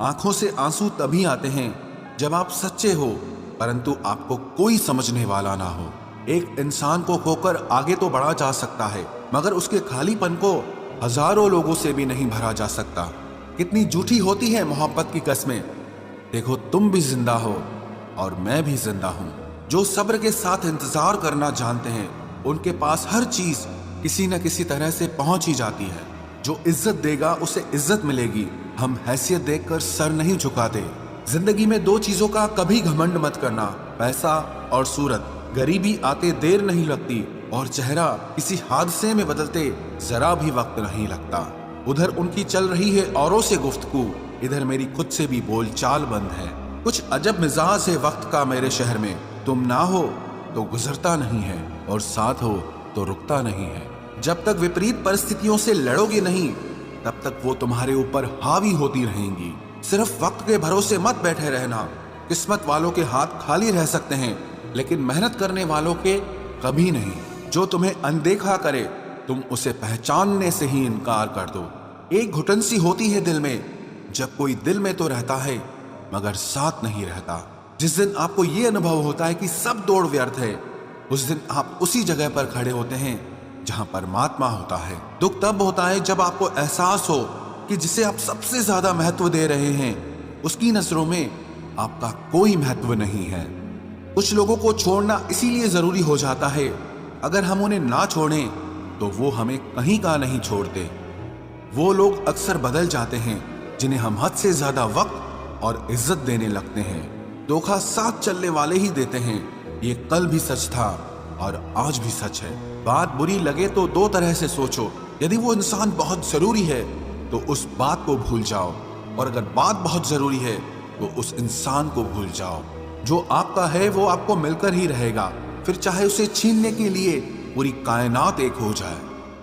आंखों से आंसू तभी आते हैं जब आप सच्चे हो, परंतु आपको कोई समझने वाला ना हो। एक इंसान को खोकर आगे तो बढ़ा जा सकता है, मगर उसके खालीपन को हजारों लोगों से भी नहीं भरा जा सकता। कितनी झूठी होती है मोहब्बत की कस्में। देखो, तुम भी जिंदा हो और मैं भी जिंदा हूं। जो सब्र के साथ इंतजार करना जानते हैं, उनके पास हर चीज किसी न किसी तरह से पहुंच ही जाती है। जो इज्जत देगा उसे इज्जत मिलेगी। हम हैसियत देखकर सर नहीं झुकाते। जिंदगी में दो चीजों का कभी घमंड मत करना, पैसा और सूरत। गरीबी आते देर नहीं लगती और चेहरा किसी हादसे में बदलते जरा भी वक्त नहीं लगता। उधर उनकी चल रही है औरों से गुफ्तगू, इधर मेरी खुद से भी बोलचाल बंद है। कुछ अजब मिजाज है वक्त का मेरे शहर में। तुम ना हो तो गुजरता नहीं है और साथ हो तो रुकता नहीं है। जब तक विपरीत परिस्थितियों से लड़ोगे नहीं, तब तक वो तुम्हारे ऊपर हावी होती रहेंगी। सिर्फ वक्त के भरोसे मत बैठे रहना। किस्मत वालों के हाथ खाली रह सकते हैं, लेकिन मेहनत करने वालों के कभी नहीं। जो तुम्हें अनदेखा करे, तुम उसे पहचानने से ही इनकार कर दो। एक घुटन सी होती है दिल में, जब कोई दिल में तो रहता है मगर साथ नहीं रहता। जिस दिन आपको ये अनुभव होता है कि सब दौड़ व्यर्थ है, उस दिन आप उसी जगह पर खड़े होते हैं जहां परमात्मा होता है। दुख तब होता है जब आपको एहसास हो कि जिसे आप सबसे ज्यादा महत्व दे रहे हैं, उसकी नजरों में आपका कोई महत्व नहीं है। कुछ लोगों को छोड़ना इसीलिए जरूरी हो जाता है, अगर हम उन्हें ना छोड़ें तो वो हमें कहीं का नहीं छोड़ते। वो लोग अक्सर बदल जाते हैं जिन्हें हम हद से ज्यादा वक्त और इज्जत देने लगते हैं। धोखा साथ चलने वाले ही देते हैं। ये कल भी सच था और आज भी सच है। बात बुरी लगे तो दो तरह से सोचो। यदि वो इंसान बहुत जरूरी है तो उस बात को भूल जाओ, और अगर बात बहुत जरूरी है तो उस इंसान को भूल जाओ। जो आपका है वो आपको मिलकर ही रहेगा, फिर चाहे उसे छीनने के लिए पूरी कायनात एक हो जाए।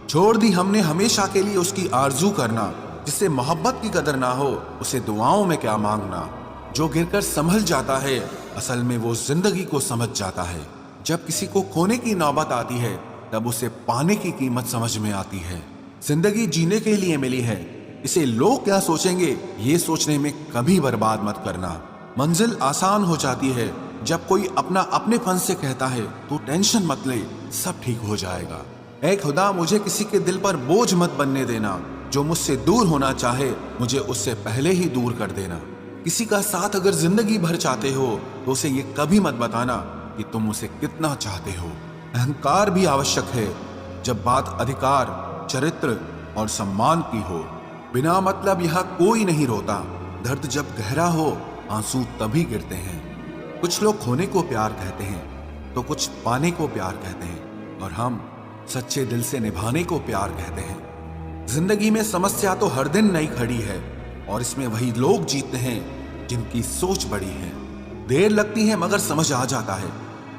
छोड़ दी हमने हमेशा के लिए उसकी आरजू करना। जिससे मोहब्बत की कदर ना हो, उसे दुआओं में क्या मांगना। जो गिरकर संभल जाता है, असल में वो जिंदगी को समझ जाता है। जब किसी को खोने की नौबत आती है, तब उसे पाने की कीमत समझ में आती है। जिंदगी जीने के लिए मिली है, इसे लोग क्या सोचेंगे ये सोचने में कभी बर्बाद मत करना। मंजिल आसान हो जाती है जब कोई अपना अपने फन से कहता है तू टेंशन मत ले, सब ठीक हो जाएगा। ऐ खुदा, मुझे किसी के दिल पर बोझ मत बनने देना। जो मुझसे दूर होना चाहे, मुझे उससे पहले ही दूर कर देना। किसी का साथ अगर जिंदगी भर चाहते हो तो उसे ये कभी मत बताना कि तुम उसे कितना चाहते हो। अहंकार भी आवश्यक है जब बात अधिकार, चरित्र और सम्मान की हो। बिना मतलब यहाँ कोई नहीं रोता। दर्द जब गहरा हो, आंसू तभी गिरते हैं। कुछ लोग खोने को प्यार कहते हैं तो कुछ पाने को प्यार कहते हैं, और हम सच्चे दिल से निभाने को प्यार कहते हैं। जिंदगी में समस्या तो हर दिन नई खड़ी है, और इसमें वही लोग जीतते हैं जिनकी सोच बड़ी है। देर लगती है मगर समझ आ जाता है।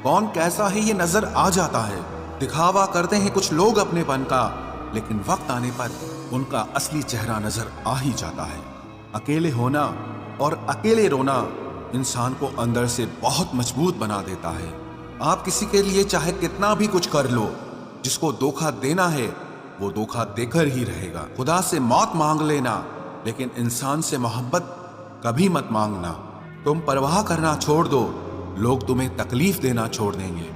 कौन कैसा है ये नजर आ जाता है। दिखावा करते हैं कुछ लोग अपनेपन का, लेकिन वक्त आने पर उनका असली चेहरा नजर आ ही जाता है। अकेले होना और अकेले रोना इंसान को अंदर से बहुत मजबूत बना देता है। आप किसी के लिए चाहे कितना भी कुछ कर लो, जिसको धोखा देना है वो धोखा देकर ही रहेगा। खुदा से मौत मांग लेना, लेकिन इंसान से मोहब्बत कभी मत मांगना। तुम परवाह करना छोड़ दो, लोग तुम्हें तकलीफ देना छोड़ देंगे।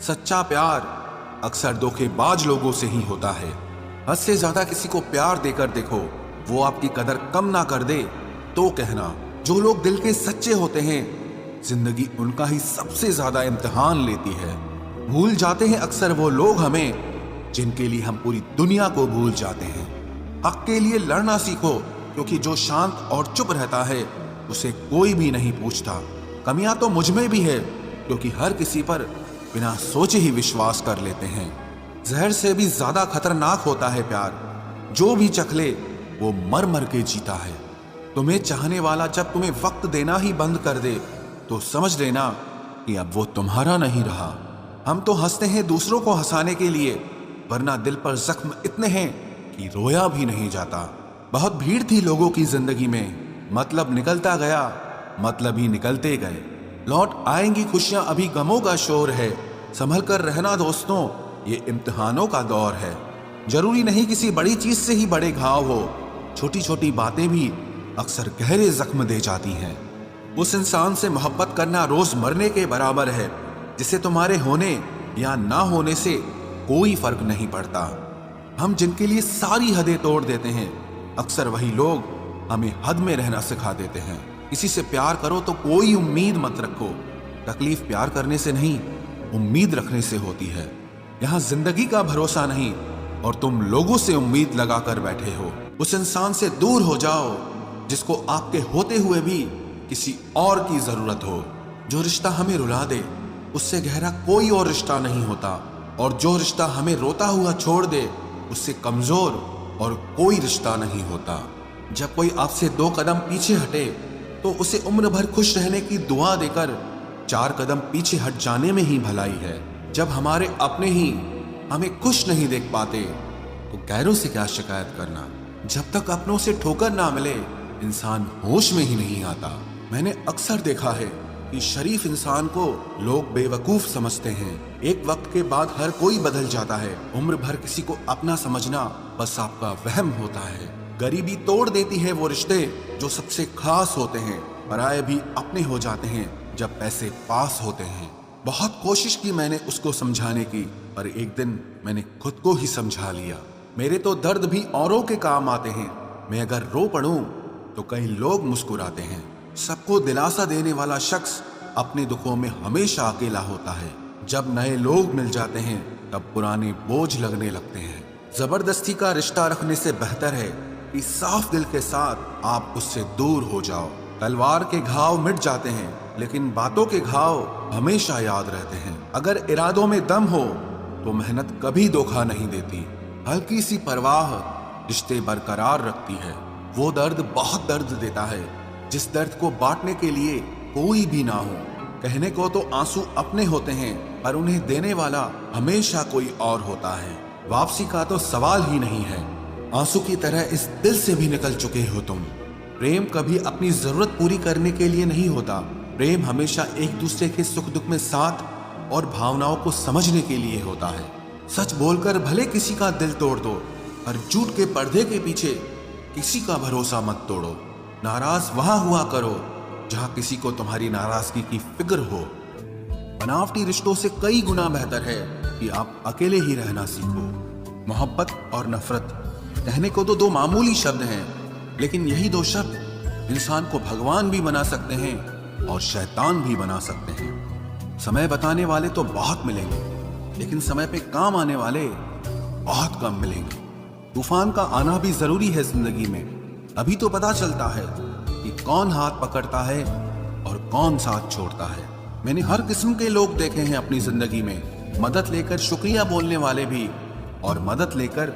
सच्चा प्यार अक्सर धोखेबाज लोगों से ही होता है। हद से ज्यादा किसी को प्यार देकर देखो, वो आपकी कदर कम ना कर दे तो कहना। जो लोग दिल के सच्चे होते हैं, जिंदगी उनका ही सबसे ज्यादा इम्तिहान लेती है। भूल जाते हैं अक्सर वो लोग हमें जिनके लिए हम पूरी दुनिया को भूल जाते हैं। हक के लिए लड़ना सीखो, क्योंकि जो शांत और चुप रहता है उसे कोई भी नहीं पूछता। कमियां तो मुझ में भी है, क्योंकि हर किसी पर बिना सोचे ही विश्वास कर लेते हैं। जहर से भी ज्यादा खतरनाक होता है प्यार। जो भी चख ले वो मर मर के जीता है। तुम्हें चाहने वाला जब तुम्हें वक्त देना ही बंद कर दे, तो समझ लेना कि अब वो तुम्हारा नहीं रहा। हम तो हंसते हैं दूसरों को हंसाने के लिए, वरना दिल पर जख्म इतने हैं कि रोया भी नहीं जाता। बहुत भीड़ थी लोगों की जिंदगी में, मतलब निकलता गया, मतलब ही निकलते गए। लौट आएंगी खुशियां, अभी गमों का शोर है। संभल कर रहना दोस्तों, ये इम्तिहानों का दौर है। जरूरी नहीं किसी बड़ी चीज से ही बड़े घाव हो, छोटी छोटी बातें भी अक्सर गहरे जख्म दे जाती हैं। उस इंसान से मोहब्बत करना रोज मरने के बराबर है जिसे तुम्हारे होने या ना होने से कोई फर्क नहीं पड़ता। हम जिनके लिए सारी हदें तोड़ देते हैं, अक्सर वही लोग हमें हद में रहना सिखा देते हैं। किसी से प्यार करो तो कोई उम्मीद मत रखो। तकलीफ प्यार करने से नहीं, उम्मीद रखने से होती है। यहाँ जिंदगी का भरोसा नहीं और तुम लोगों से उम्मीद लगा कर बैठे हो। उस इंसान से दूर हो जाओ जिसको आपके होते हुए भी किसी और की जरूरत हो। जो रिश्ता हमें रुला दे उससे गहरा कोई और रिश्ता नहीं होता, और जो रिश्ता हमें रोता हुआ छोड़ दे उससे कमजोर और कोई रिश्ता नहीं होता। जब कोई आपसे 2 कदम पीछे हटे तो उसे उम्र भर खुश रहने की दुआ देकर 4 कदम पीछे हट जाने में ही भलाई है। जब हमारे अपने ही हमें खुश नहीं देख पाते तो गैरों से क्या शिकायत करना। जब तक अपनों से ठोकर ना मिले इंसान होश में ही नहीं आता। मैंने अक्सर देखा है कि शरीफ इंसान को लोग बेवकूफ समझते हैं। एक वक्त के बाद हर कोई बदल जाता है। उम्र भर किसी को अपना समझना बस आपका वहम होता है। गरीबी तोड़ देती है वो रिश्ते जो सबसे खास होते हैं। पराये भी अपने हो जाते हैं जब पैसे पास होते हैं। बहुत कोशिश की मैंने उसको समझाने की, पर एक दिन मैंने खुद को ही समझा लिया। मेरे तो दर्द भी औरों के काम आते हैं। मैं अगर रो पड़ूं तो कई लोग मुस्कुराते हैं। सबको दिलासा देने वाला शख्स अपने दुखों में हमेशा अकेला होता है। जब नए लोग मिल जाते हैं तब पुराने बोझ लगने लगते हैं। जबरदस्ती का रिश्ता रखने से बेहतर है कि साफ दिल के साथ आप उससे दूर हो जाओ। तलवार के घाव मिट जाते हैं लेकिन बातों के घाव हमेशा याद रहते हैं। अगर इरादों में दम हो तो मेहनत कभी धोखा नहीं देती। हल्की सी परवाह रिश्ते बरकरार रखती है। वो दर्द बहुत दर्द देता है जिस दर्द को बांटने के लिए कोई भी ना हो। कहने को तो आंसू अपने होते हैं पर उन्हें देने वाला हमेशा कोई और होता है। वापसी का तो सवाल ही नहीं है। आंसू की तरह इस दिल से भी निकल चुके हो तुम। प्रेम कभी अपनी जरूरत पूरी करने के लिए नहीं होता। प्रेम हमेशा एक दूसरे के सुख दुख में साथ और भावनाओं को समझने के लिए होता है। सच बोलकर भले किसी का दिल तोड़ दो, पर झूठ के पर्दे के पीछे किसी का भरोसा मत तोड़ो। नाराज वहां हुआ करो जहां किसी को तुम्हारी नाराजगी की फिक्र हो। बनावटी रिश्तों से कई गुना बेहतर है कि आप अकेले ही रहना सीखो। मोहब्बत और नफरत कहने को तो 2 मामूली शब्द हैं, लेकिन यही 2 शब्द इंसान को भगवान भी बना सकते हैं और शैतान भी बना सकते हैं। समय बताने वाले तो बहुत मिलेंगे, लेकिन समय पे काम आने वाले बहुत कम मिलेंगे। तूफान का आना भी जरूरी है जिंदगी में। अभी तो पता चलता है कि कौन हाथ पकड़ता है और कौन साथ छोड़ता है। मैंने हर किस्म के लोग देखे हैं अपनी जिंदगी में। मदद लेकर शुक्रिया बोलने वाले भी और मदद लेकर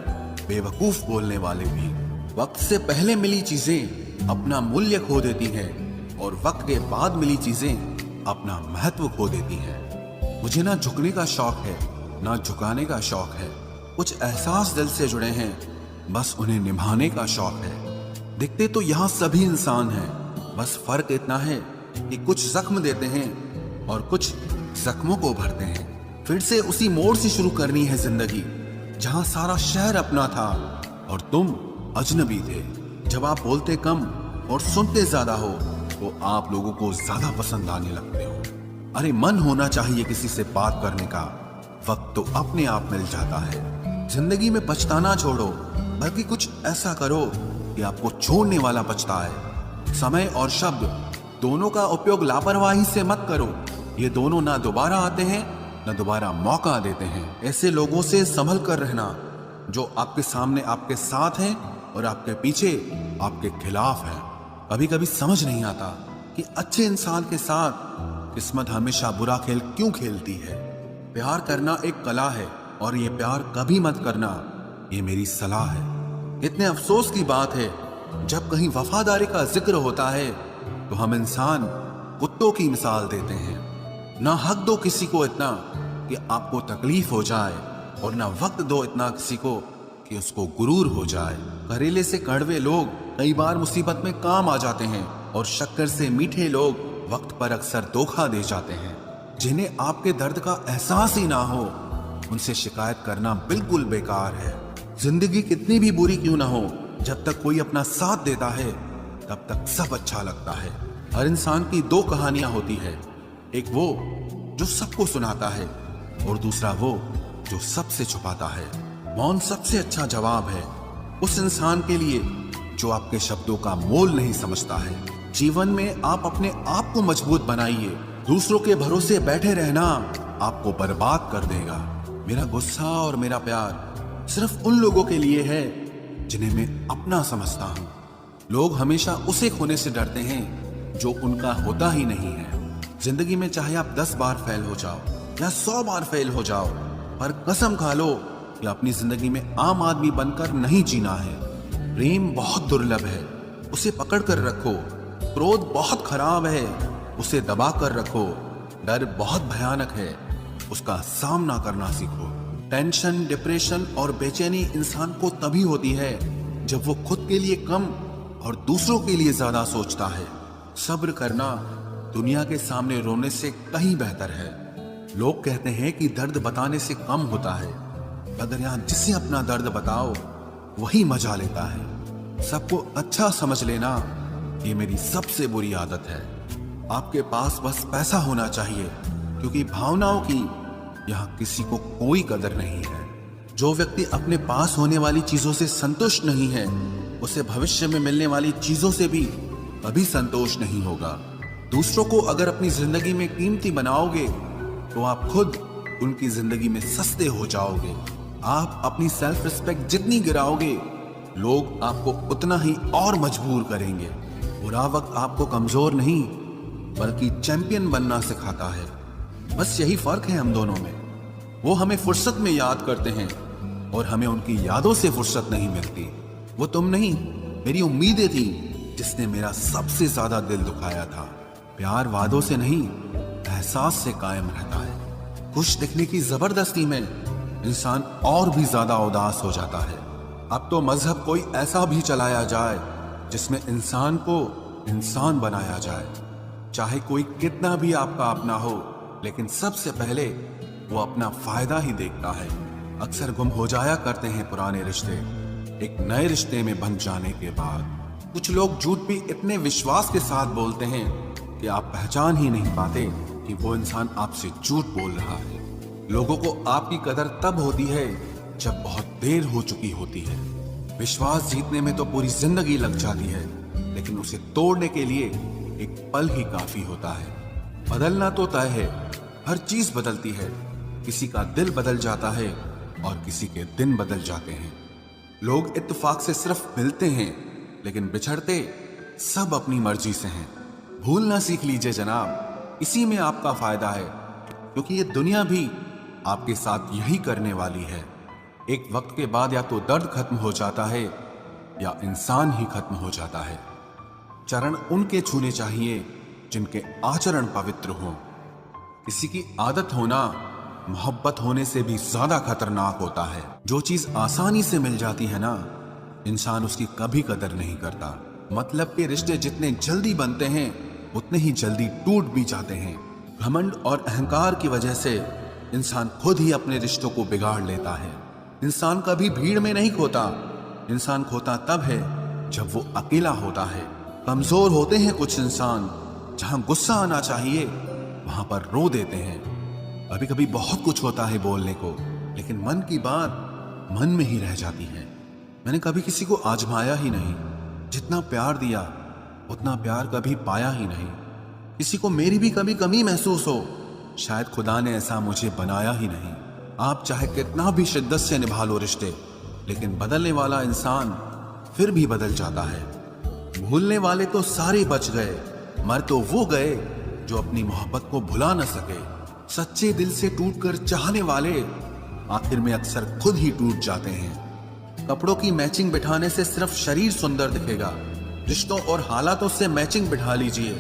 बेवकूफ बोलने वाले भी। वक्त से पहले मिली चीजें अपना मूल्य खो देती हैं और वक्त के बाद मिली चीजें अपना महत्व खो देती हैं। मुझे ना झुकने का शौक है ना झुकाने का शौक है। कुछ एहसास दिल से जुड़े हैं, बस उन्हें निभाने का शौक है। दिखते तो यहाँ सभी इंसान हैं, बस फर्क इतना है कि कुछ जख्म देते हैं और कुछ जख्मों को भरते हैं। फिर से उसी मोड़ से शुरू करनी है जिंदगी जहाँ सारा शहर अपना था और तुम अजनबी थे। जब आप बोलते कम और सुनते ज्यादा हो तो आप लोगों को ज्यादा पसंद आने लगते हो। अरे मन होना चाहिए किसी से बात करने का, वक्त तो अपने आप मिल जाता है। जिंदगी में पछताना छोड़ो, बल्कि कुछ ऐसा करो कि आपको छोड़ने वाला पछताए। समय और शब्द दोनों का उपयोग लापरवाही से मत करो। ये दोनों ना दोबारा आते हैं ना दोबारा मौका देते हैं। ऐसे लोगों से संभल कर रहना जो आपके सामने आपके साथ हैं और आपके पीछे आपके खिलाफ है। कभी कभी समझ नहीं आता कि अच्छे इंसान के साथ किस्मत हमेशा बुरा खेल क्यों खेलती है। प्यार करना एक कला है और ये प्यार कभी मत करना, ये मेरी सलाह है। इतने अफसोस की बात है जब कहीं वफादारी का जिक्र होता है तो हम इंसान कुत्तों की मिसाल देते हैं। ना हक दो किसी को इतना कि आपको तकलीफ हो जाए और ना वक्त दो इतना किसी को कि उसको गुरूर हो जाए। करेले से कड़वे लोग कई बार मुसीबत में काम आ जाते हैं और शक्कर से मीठे लोग वक्त पर अक्सर धोखा दे जाते हैं। जिन्हें आपके दर्द का एहसास ही ना हो उनसे शिकायत करना बिल्कुल बेकार है। जिंदगी कितनी भी बुरी क्यों ना हो, जब तक कोई अपना साथ देता है तब तक सब अच्छा लगता है। हर इंसान की दो कहानियां होती है, एक वो जो सबको सुनाता है और दूसरा वो जो सबसे छुपाता है। मौन सबसे अच्छा जवाब है उस इंसान के लिए जो आपके शब्दों का मोल नहीं समझता है। जीवन में आप अपने आप को मजबूत बनाइए, दूसरों के भरोसे बैठे रहना आपको बर्बाद कर देगा। मेरा गुस्सा और मेरा प्यार सिर्फ उन लोगों के लिए है जिन्हें मैं अपना समझता हूँ। लोग हमेशा उसे खोने से डरते हैं जो उनका होता ही नहीं है। जिंदगी में चाहे आप 10 बार फेल हो जाओ या 100 बार फेल हो जाओ, पर कसम खा लो कि अपनी जिंदगी में आम आदमी बनकर नहीं जीना है। प्रेम बहुत दुर्लभ है, उसे पकड़ कर रखो। क्रोध बहुत खराब है, उसे दबा कर रखो। डर बहुत भयानक है, उसका सामना करना सीखो। टेंशन, डिप्रेशन और बेचैनी इंसान को तभी होती है जब वो खुद के लिए कम और दूसरों के लिए ज्यादा सोचता है। सब्र करना दुनिया के सामने रोने से कहीं बेहतर है। लोग कहते हैं कि दर्द बताने से कम होता है, अगर यहां जिसे अपना दर्द बताओ वही मजा लेता है। सबको अच्छा समझ लेना ये मेरी सबसे बुरी आदत है। आपके पास बस पैसा होना चाहिए, क्योंकि भावनाओं की यहाँ किसी को कोई कदर नहीं है। जो व्यक्ति अपने पास होने वाली चीजों से संतुष्ट नहीं है, उसे भविष्य में मिलने वाली चीजों से भी कभी संतोष नहीं होगा। दूसरों को अगर अपनी जिंदगी में कीमती बनाओगे तो आप खुद उनकी जिंदगी में सस्ते हो जाओगे। आप अपनी सेल्फ रिस्पेक्ट जितनी गिराओगे, लोग आपको उतना ही और मजबूर करेंगे। बुरा वक्त आपको कमजोर नहीं बल्कि चैंपियन बनना सिखाता है। बस यही फर्क है हम दोनों में। वो हमें फुर्सत में याद करते हैं और हमें उनकी यादों से फुर्सत नहीं मिलती। वो तुम नहीं, मेरी उम्मीदें थी जिसने मेरा सबसे ज्यादा दिल दुखाया था। प्यार वादों से नहीं, एहसास से कायम रहता है। खुश दिखने की जबरदस्ती में इंसान और भी ज्यादा उदास हो जाता है। अब तो मजहब कोई ऐसा भी चलाया जाए जिसमें इंसान को इंसान बनाया जाए। चाहे कोई कितना भी आपका अपना हो, लेकिन सबसे पहले वो अपना फायदा ही देखता है। अक्सर गुम हो जाया करते हैं पुराने रिश्ते एक नए रिश्ते में बन जाने के बाद। कुछ लोग झूठ भी इतने विश्वास के साथ बोलते हैं कि आप पहचान ही नहीं पाते कि वो इंसान आपसे झूठ बोल रहा है। लोगों को आपकी कदर तब होती है जब बहुत देर हो चुकी होती है। विश्वास जीतने में तो पूरी जिंदगी लग जाती है, लेकिन उसे तोड़ने के लिए एक पल ही काफी होता है। बदलना तो तय है, हर चीज बदलती है। किसी का दिल बदल जाता है और किसी के दिन बदल जाते हैं। लोग इत्तेफाक से सिर्फ मिलते हैं, लेकिन बिछड़ते सब अपनी मर्जी से हैं। भूलना सीख लीजिए जनाब, इसी में आपका फायदा है, क्योंकि ये दुनिया भी आपके साथ यही करने वाली है। एक वक्त के बाद या तो दर्द खत्म हो जाता है या इंसान ही खत्म हो जाता है। चरण उनके छूने चाहिए जिनके आचरण पवित्र हों। किसी की आदत होना मोहब्बत होने से भी ज्यादा खतरनाक होता है। जो चीज आसानी से मिल जाती है ना, इंसान उसकी कभी कदर नहीं करता। मतलब के रिश्ते जितने जल्दी बनते हैं उतने ही जल्दी टूट भी जाते हैं। घमंड और अहंकार की वजह से इंसान खुद ही अपने रिश्तों को बिगाड़ लेता है। इंसान कभी भीड़ में नहीं खोता, इंसान खोता तब है जब वो अकेला होता है। कमजोर होते हैं कुछ इंसान, जहां गुस्सा आना चाहिए वहां पर रो देते हैं। कभी कभी बहुत कुछ होता है बोलने को, लेकिन मन की बात मन में ही रह जाती है। मैंने कभी किसी को आजमाया ही नहीं। जितना प्यार दिया उतना प्यार कभी पाया ही नहीं। किसी को मेरी भी कभी कमी महसूस हो, शायद खुदा ने ऐसा मुझे बनाया ही नहीं। आप चाहे कितना भी शिद्दत से निभा लो रिश्ते, लेकिन बदलने वाला इंसान फिर भी बदल जाता है। भूलने वाले तो सारे बच गए, मर तो वो गए जो अपनी मोहब्बत को भुला न सके। सच्चे दिल से टूटकर चाहने वाले आखिर में अक्सर खुद ही टूट जाते हैं। कपड़ों की मैचिंग बिठाने से सिर्फ शरीर सुंदर दिखेगा, रिश्तों और हालातों से मैचिंग बिठा लीजिए,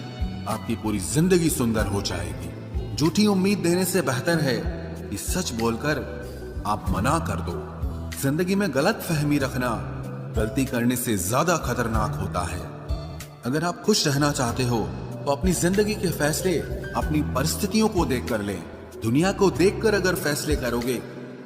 आपकी पूरी जिंदगी सुंदर हो जाएगी। झूठी उम्मीद देने से बेहतर है कि सच बोलकर आप मना कर दो। जिंदगी में गलत फहमी रखना गलती करने से ज्यादा खतरनाक होता है। अगर आप खुश रहना चाहते हो तो अपनी जिंदगी के फैसले अपनी परिस्थितियों को देखकर लें। दुनिया को देखकर अगर फैसले करोगे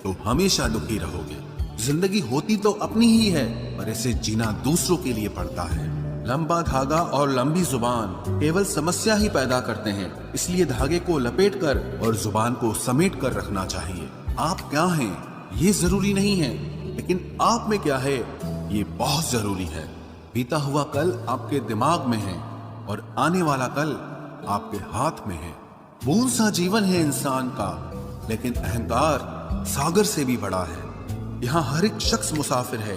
तो हमेशा दुखी रहोगे। जिंदगी होती तो अपनी ही है, पर इसे जीना दूसरों के लिए पड़ता है। लंबा धागा और लंबी जुबान केवल समस्या ही पैदा करते हैं, इसलिए धागे को लपेट कर और जुबान को समेट कर रखना चाहिए। आप क्या हैं ये जरूरी नहीं है, लेकिन आप में क्या है ये बहुत जरूरी है। बीता हुआ कल आपके दिमाग में है और आने वाला कल आपके हाथ में है। बूंद सा जीवन है इंसान का, लेकिन अहंकार सागर से भी बड़ा है। यहाँ हर एक शख्स मुसाफिर है,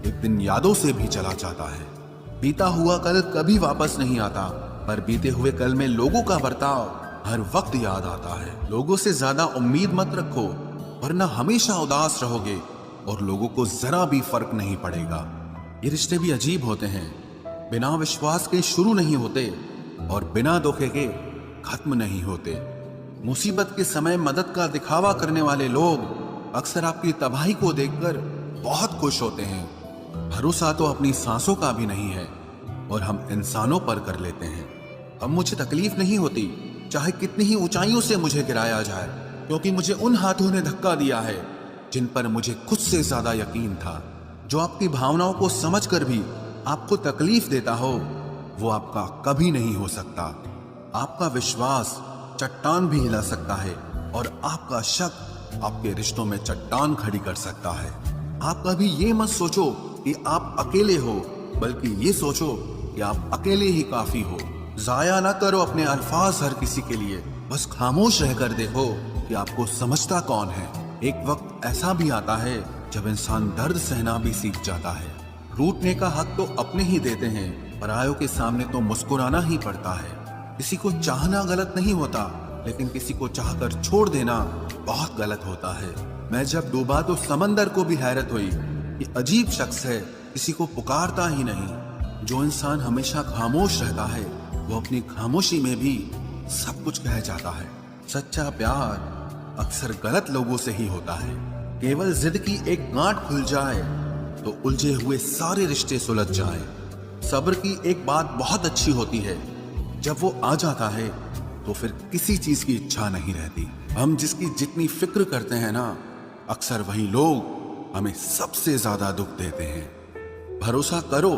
एक दिन यादों से भी चला जाता है। बीता हुआ कल कभी वापस नहीं आता, पर बीते हुए कल में लोगों का बर्ताव हर वक्त याद आता है। लोगों से ज्यादा उम्मीद मत रखो, वरना हमेशा उदास रहोगे और लोगों को जरा भी फर्क नहीं पड़ेगा। ये रिश्ते भी अजीब होते हैं, बिना विश्वास के शुरू नहीं होते और बिना धोखे के खत्म नहीं होते। मुसीबत के समय मदद का दिखावा करने वाले लोग अक्सर आपकी तबाही को देखकर बहुत खुश होते हैं। भरोसा तो अपनी सांसों का भी नहीं है और हम इंसानों पर कर लेते हैं। अब मुझे तकलीफ नहीं होती चाहे कितनी ही ऊंचाइयों से मुझे गिराया जाए, क्योंकि मुझे उन हाथों ने धक्का दिया है जिन पर मुझे खुद से ज्यादा यकीन था। जो आपकी भावनाओं को समझकर भी आपको तकलीफ देता हो, वो आपका कभी नहीं हो सकता। आपका विश्वास चट्टान भी हिला सकता है और आपका शक आपके रिश्तों में चट्टान खड़ी कर सकता है। आप कभी ये मत सोचो कि आप अकेले हो, बल्कि ये सोचो कि आप अकेले ही काफी हो। जाया ना करो अपने अल्फाज हर किसी के लिए, बस खामोश रहकर देखो कि आपको समझता कौन है। एक वक्त ऐसा भी आता है जब इंसान दर्द सहना भी सीख जाता है। रूठने का हक तो अपने ही देते हैं, परायों के सामने तो मुस्कुराना ही पड़ता है। किसी को चाहना गलत नहीं होता, लेकिन किसी को चाहकर छोड़ देना बहुत गलत होता है। मैं जब डूबा तो समंदर को भी हैरत हुई। ये अजीब शख्स है, किसी को पुकारता ही नहीं। जो इंसान हमेशा खामोश रहता है, वो अपनी खामोशी में भी सब कुछ कह जाता है। सच्चा प्यार अक्सर गलत लोगों से ही होता है। केवल जिद की एक गांठ खुल जाए तो उलझे हुए सारे रिश्ते सुलझ जाएं। सब्र की एक बात बहुत अच्छी होती है, जब वो आ जाता है तो फिर किसी चीज की इच्छा नहीं रहती। हम जिसकी जितनी फिक्र करते हैं ना, अक्सर वही लोग हमें सबसे ज्यादा दुख देते हैं। भरोसा करो,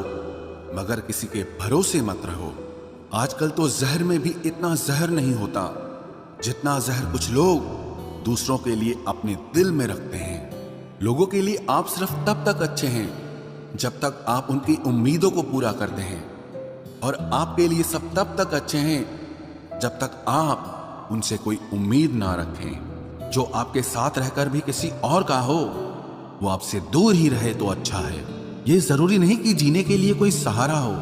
मगर किसी के भरोसे मत रहो। आजकल तो जहर में भी इतना जहर नहीं होता जितना जहर कुछ लोग दूसरों के लिए अपने दिल में रखते हैं। लोगों के लिए आप सिर्फ तब तक अच्छे हैं जब तक आप उनकी उम्मीदों को पूरा करते हैं, और आपके लिए सब तब तक अच्छे हैं जब तक आप उनसे कोई उम्मीद ना रखें। जो आपके साथ रहकर भी किसी और का हो, वो आपसे दूर ही रहे तो अच्छा है। ये जरूरी नहीं कि जीने के लिए कोई सहारा हो,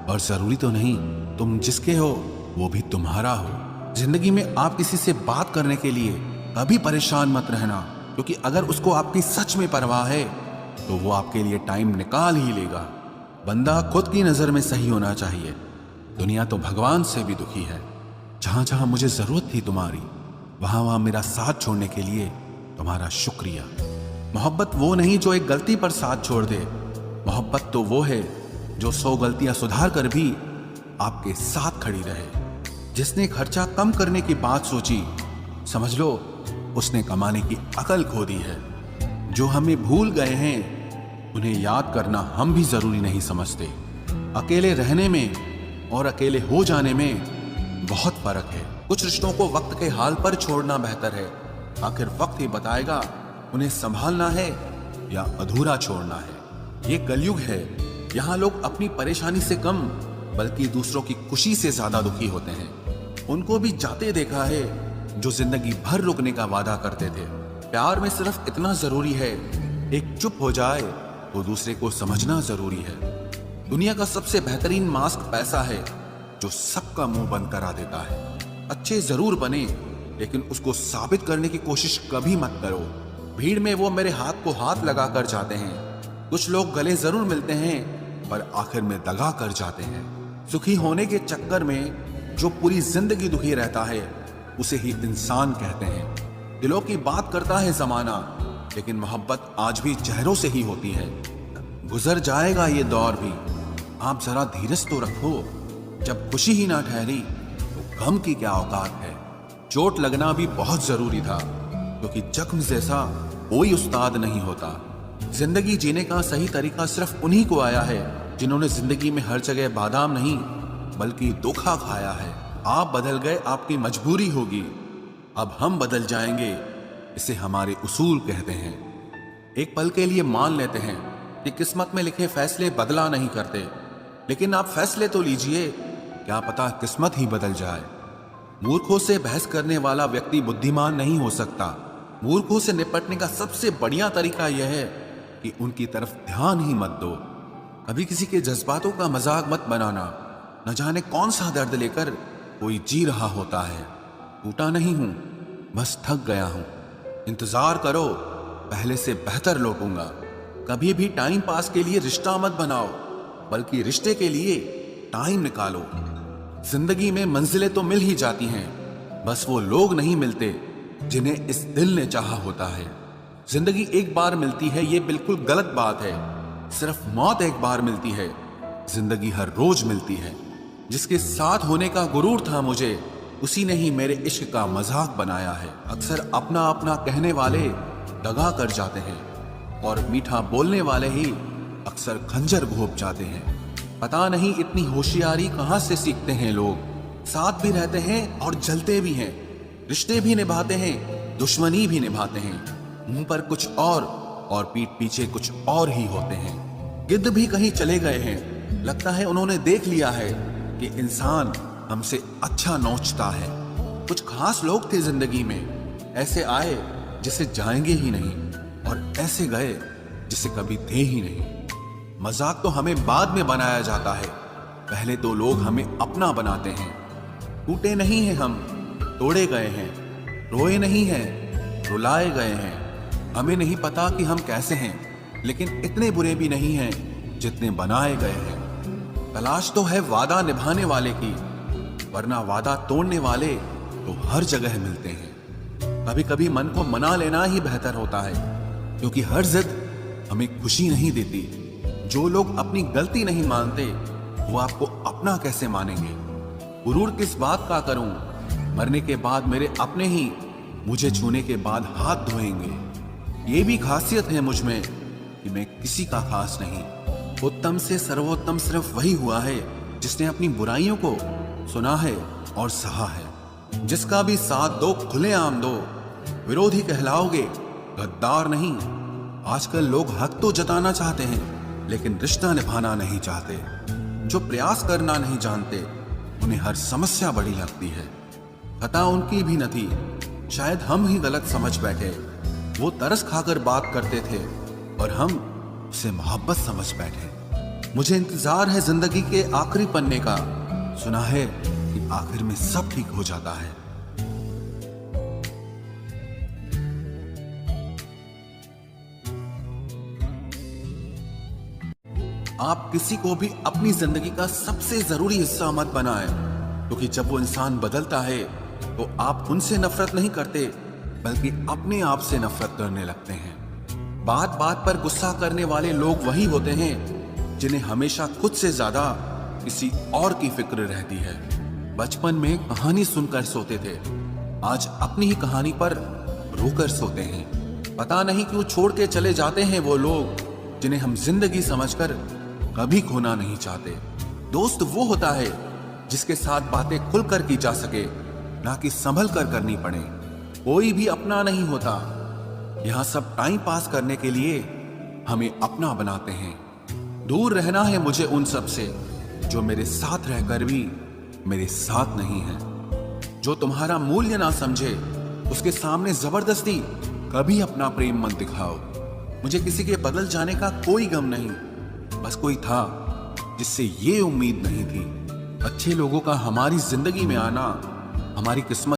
और जरूरी तो नहीं तुम जिसके हो वो भी तुम्हारा हो। जिंदगी में आप किसी से बात करने के लिए कभी परेशान मत रहना, क्योंकि अगर उसको आपकी सच में परवाह है तो वो आपके लिए टाइम निकाल ही लेगा। बंदा खुद की नजर में सही होना चाहिए। दुनिया तो भगवान से भी दुखी है। जहां जहां मुझे जरूरत थी तुम्हारी, वहां वहां मेरा साथ छोड़ने के लिए तुम्हारा शुक्रिया। मोहब्बत वो नहीं जो एक गलती पर साथ छोड़ दे। मोहब्बत तो वो है जो 100 गलतियां सुधार कर भी आपके साथ खड़ी रहे। जिसने खर्चा कम करने की बात सोची, समझ लो उसने कमाने की अकल खो दी है। जो हमें भूल गए हैं, उन्हें याद करना हम भी जरूरी नहीं समझते। अकेले रहने में और अकेले हो जाने में बहुत फर्क है। कुछ रिश्तों को वक्त के हाल पर छोड़ना बेहतर है। आखिर वक्त ही बताएगा उन्हें संभालना है या अधूरा छोड़ना है। ये कलयुग है, यहाँ लोग अपनी परेशानी से कम बल्कि दूसरों की खुशी से ज्यादा दुखी होते हैं। उनको भी जाते देखा है जो जिंदगी भर रुकने का वादा करते थे। प्यार में सिर्फ इतना जरूरी है, एक चुप हो जाए तो दूसरे को समझना जरूरी है। दुनिया का सबसे बेहतरीन मास्क पैसा है, जो सबका मुंह बंद करा देता है। अच्छे जरूर बने, लेकिन उसको साबित करने की कोशिश कभी मत करो। भीड़ में वो मेरे हाथ को हाथ लगा कर जाते हैं। कुछ लोग गले जरूर मिलते हैं, पर आखिर में दगा कर जाते हैं। सुखी होने के चक्कर में जो पूरी जिंदगी दुखी रहता है, उसे ही इंसान कहते हैं। दिलों की बात करता है जमाना, लेकिन मोहब्बत आज भी चेहरों से ही होती है। गुजर जाएगा ये दौर भी, आप जरा धीरज तो रखो। जब खुशी ही ना ठहरी तो गम की क्या औकात है। चोट लगना भी बहुत जरूरी था, क्योंकि जख्म जैसा कोई उस्ताद नहीं होता। जिंदगी जीने का सही तरीका सिर्फ उन्हीं को आया है जिन्होंने जिंदगी में हर जगह बादाम नहीं बल्कि धोखा खाया है। आप बदल गए, आपकी मजबूरी होगी, अब हम बदल जाएंगे, इसे हमारे उसूल कहते हैं। एक पल के लिए मान लेते हैं कि किस्मत में लिखे फैसले बदला नहीं करते, लेकिन आप फैसले तो लीजिए, क्या पता किस्मत ही बदल जाए। मूर्खों से बहस करने वाला व्यक्ति बुद्धिमान नहीं हो सकता। मूर्खों से निपटने का सबसे बढ़िया तरीका यह है कि उनकी तरफ ध्यान ही मत दो। कभी किसी के जज्बातों का मजाक मत बनाना। न जाने कौन सा दर्द लेकर कोई जी रहा होता है। टूटा नहीं हूं, बस थक गया हूं। इंतजार करो, पहले से बेहतर लौटूंगा। कभी भी टाइम पास के लिए रिश्ता मत बनाओ, बल्कि रिश्ते के लिए टाइम निकालो। जिंदगी में मंजिलें तो मिल ही जाती हैं, बस वो लोग नहीं मिलते जिन्हें इस दिल ने चाहा होता है। जिंदगी एक बार मिलती है, ये बिल्कुल गलत बात है। सिर्फ मौत एक बार मिलती है, जिंदगी हर रोज मिलती है। जिसके साथ होने का गुरूर था मुझे, उसी ने ही मेरे इश्क का मजाक बनाया है। अक्सर अपना अपना कहने वाले दगा कर जाते हैं, और मीठा बोलने वाले ही अक्सर खंजर घोंप जाते हैं। पता नहीं इतनी होशियारी कहां से सीखते हैं लोग। साथ भी रहते हैं और जलते भी हैं, रिश्ते भी निभाते हैं, दुश्मनी भी निभाते हैं। मुंह पर कुछ और पीठ पीछे कुछ और ही होते हैं। गिद्ध भी कहीं चले गए हैं, लगता है उन्होंने देख लिया है कि इंसान हमसे अच्छा नोचता है। कुछ खास लोग थे जिंदगी में, ऐसे आए जिसे जाएंगे ही नहीं, और ऐसे गए जिसे कभी थे ही नहीं। मजाक तो हमें बाद में बनाया जाता है, पहले तो लोग हमें अपना बनाते हैं। टूटे नहीं हैं हम, तोड़े गए हैं। रोए नहीं हैं, रुलाए गए हैं। हमें नहीं पता कि हम कैसे हैं, लेकिन इतने बुरे भी नहीं हैं जितने बनाए गए हैं। तलाश तो है वादा निभाने वाले की, वरना वादा तोड़ने वाले तो हर जगह मिलते हैं। कभी कभी मन को मना लेना ही बेहतर होता है, क्योंकि हर जिद हमें खुशी नहीं देती। जो लोग अपनी गलती नहीं मानते, वो आपको अपना कैसे मानेंगे। गुरूर किस बात का करूं, मरने के बाद मेरे अपने ही मुझे छूने के बाद हाथ धोएंगे। ये भी खासियत है मुझ में कि मैं किसी का खास नहीं। उत्तम से सर्वोत्तम सिर्फ वही हुआ है जिसने अपनी बुराइयों को सुना है और सहा है। जिसका भी साथ दो, खुलेआम दो, विरोधी कहलाओगे, गद्दार नहीं। आजकल लोग हक तो जताना चाहते हैं, लेकिन रिश्ता निभाना नहीं चाहते। जो प्रयास करना नहीं जानते, उन्हें हर समस्या बड़ी लगती है। खता उनकी भी न थी, शायद हम ही गलत समझ बैठे। वो तरस खाकर बात करते थे और हम उसे मोहब्बत समझ बैठे। मुझे इंतजार है जिंदगी के आखिरी पन्ने का। सुना है कि आखिर में सब ठीक हो जाता है। आप किसी को भी अपनी जिंदगी का सबसे जरूरी हिस्सा मत बनाएं, क्योंकि जब वो इंसान बदलता है तो आप उनसे नफरत नहीं करते, बल्कि अपने आप से नफरत करने लगते हैं। बात बात पर गुस्सा करने वाले लोग वही होते हैं जिन्हें हमेशा खुद से ज्यादा किसी और की फिक्र रहती है। बचपन में कहानी सुनकर सोते थे, आज अपनी ही कहानी पर रोकर सोते हैं। पता नहीं क्यों छोड़ के चले जाते हैं वो लोग जिन्हें हम जिंदगी समझकर कभी खोना नहीं चाहते। दोस्त वो होता है जिसके साथ बातें खुलकर की जा सके, ना कि संभल कर करनी पड़े। कोई भी अपना नहीं होता, यहां सब टाइम पास करने के लिए हमें अपना बनाते हैं। दूर रहना है मुझे उन सब से जो मेरे साथ रहकर भी मेरे साथ नहीं है। जो तुम्हारा मूल्य ना समझे, उसके सामने जबरदस्ती कभी अपना प्रेम मत दिखाओ। मुझे किसी के बदल जाने का कोई गम नहीं, बस कोई था जिससे ये उम्मीद नहीं थी। अच्छे लोगों का हमारी जिंदगी में आना हमारी किस्मत